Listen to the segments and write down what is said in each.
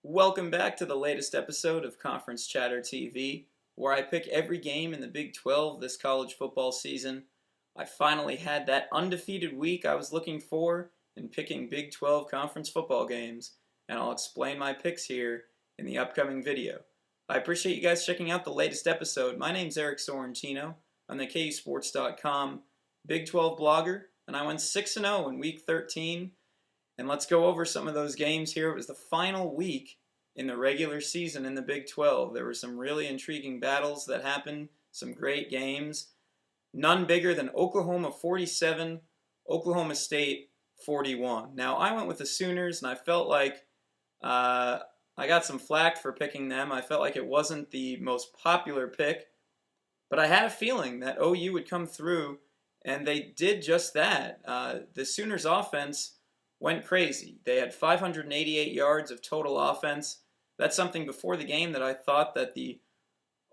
Welcome back to the latest episode of Conference Chatter TV, where I pick every game in the Big 12 this college football season. I finally had that undefeated week I was looking for in picking Big 12 conference football games, and I'll explain my picks here in the upcoming video. I appreciate you guys checking out the latest episode. My name's Eric Sorrentino. I'm the KUSports.com Big 12 blogger, and I went 6-0 in Week 13. And let's go over some of those games here. It was the final week in the regular season in the Big 12. There were some really intriguing battles that happened, some great games. None bigger than Oklahoma 47, Oklahoma State 41. Now, I went with the Sooners, and I felt like I got some flack for picking them. I felt like it wasn't the most popular pick, but I had a feeling that OU would come through, and they did just that. The Sooners' offense went crazy. They had 588 yards of total offense. That's something before the game that I thought that the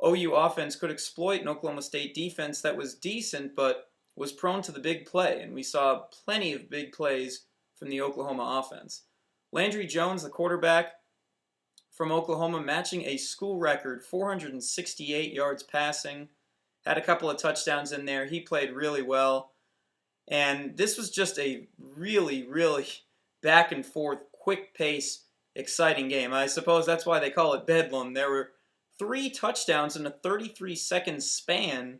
OU offense could exploit an Oklahoma State defense that was decent but was prone to the big play, and we saw plenty of big plays from the Oklahoma offense. Landry Jones, the quarterback from Oklahoma, matching a school record, 468 yards passing, had a couple of touchdowns in there. He played really well. And this was just a really, really back and forth, quick pace, exciting game. I suppose that's why they call it Bedlam. There were 3 touchdowns in a 33-second span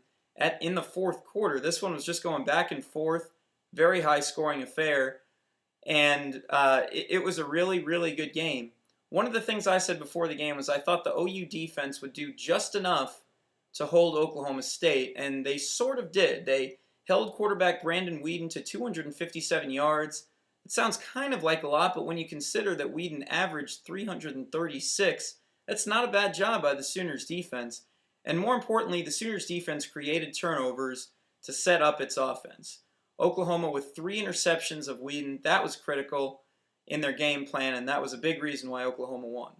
in the fourth quarter. This one was just going back and forth, very high-scoring affair, and it was a really, really good game. One of the things I said before the game was I thought the OU defense would do just enough to hold Oklahoma State, and they sort of did. They held quarterback Brandon Weeden to 257 yards. It sounds kind of like a lot, but when you consider that Weeden averaged 336, that's not a bad job by the Sooners defense. And more importantly, the Sooners defense created turnovers to set up its offense. Oklahoma with 3 interceptions of Weeden, that was critical in their game plan, and that was a big reason why Oklahoma won.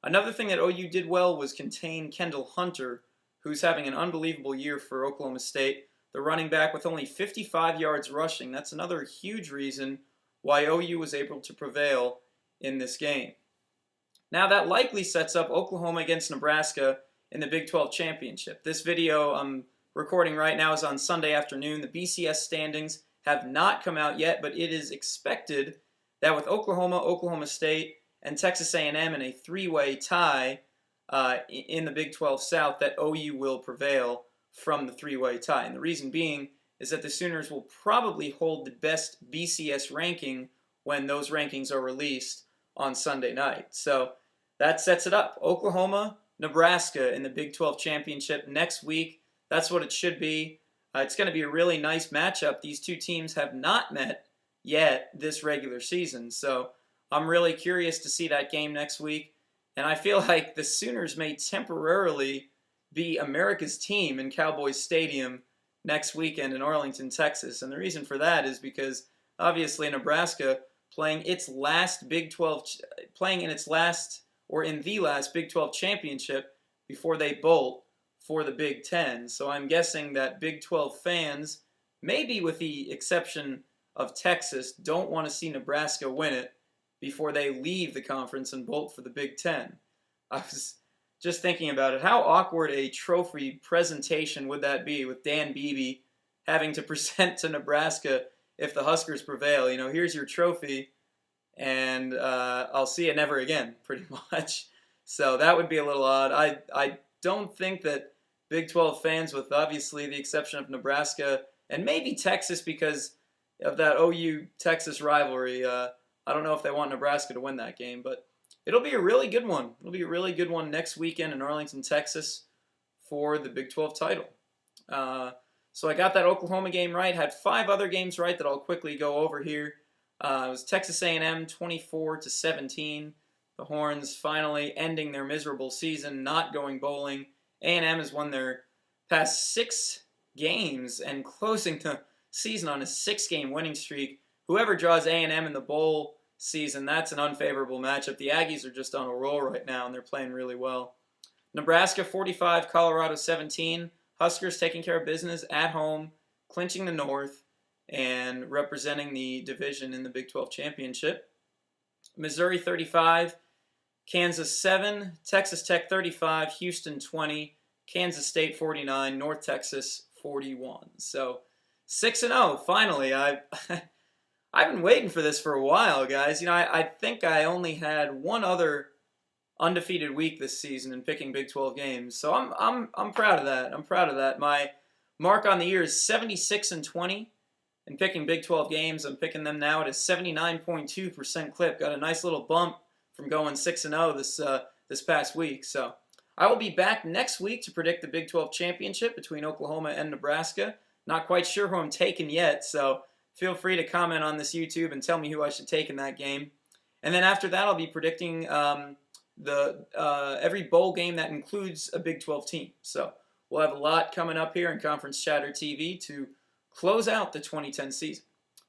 Another thing that OU did well was contain Kendall Hunter, who's having an unbelievable year for Oklahoma State. The running back with only 55 yards rushing. That's another huge reason why OU was able to prevail in this game. Now that likely sets up Oklahoma against Nebraska in the Big 12 Championship. This video I'm recording right now is on Sunday afternoon. The BCS standings have not come out yet, but it is expected that with Oklahoma, Oklahoma State, and Texas A&M in a 3-way tie in the Big 12 South, that OU will prevail from the 3-way tie. And the reason being is that the Sooners will probably hold the best BCS ranking when those rankings are released on Sunday night. So that sets it up. Oklahoma, Nebraska in the Big 12 Championship next week. That's what it should be. It's going to be a really nice matchup. These two teams have not met yet this regular season. So I'm really curious to see that game next week. And I feel like the Sooners may temporarily be America's team in Cowboys Stadium next weekend in Arlington, Texas. And the reason for that is because obviously Nebraska playing in the last Big 12 championship before they bolt for the Big 10. So I'm guessing that Big 12 fans, maybe with the exception of Texas, don't want to see Nebraska win it before they leave the conference and bolt for the Big 10. I was just thinking about it, how awkward a trophy presentation would that be with Dan Beebe having to present to Nebraska if the Huskers prevail? You know, here's your trophy, and I'll see you never again, pretty much. So that would be a little odd. I don't think that Big 12 fans, with obviously the exception of Nebraska and maybe Texas because of that OU-Texas rivalry, I don't know if they want Nebraska to win that game, but it'll be a really good one. It'll be a really good one next weekend in Arlington, Texas for the Big 12 title. So I got that Oklahoma game right. Had 5 other games right that I'll quickly go over here. It was Texas A&M 24-17. The Horns finally ending their miserable season, not going bowling. A&M has won their past 6 games and closing the season on a 6-game winning streak. Whoever draws A&M in the bowl season, that's an unfavorable matchup. The Aggies are just on a roll right now, and they're playing really well. Nebraska 45, Colorado 17. Huskers taking care of business at home, clinching the North, and representing the division in the Big 12 Championship. Missouri 35, Kansas 7, Texas Tech 35, Houston 20, Kansas State 49, North Texas 41. So 6-0 finally. I've been waiting for this for a while, guys. I think I only had one other undefeated week this season in picking Big 12 games. So I'm proud of that. I'm proud of that. My mark on the year is 76-20 in picking Big 12 games. I'm picking them now at a 79.2% clip. Got a nice little bump from going 6-0 this past week. So I will be back next week to predict the Big 12 championship between Oklahoma and Nebraska. Not quite sure who I'm taking yet, so feel free to comment on this YouTube and tell me who I should take in that game. And then after that, I'll be predicting every bowl game that includes a Big 12 team. So we'll have a lot coming up here in Conference Chatter TV to close out the 2010 season.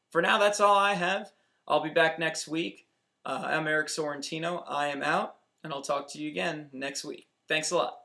For now, that's all I have. I'll be back next week. I'm Eric Sorrentino. I am out, and I'll talk to you again next week. Thanks a lot.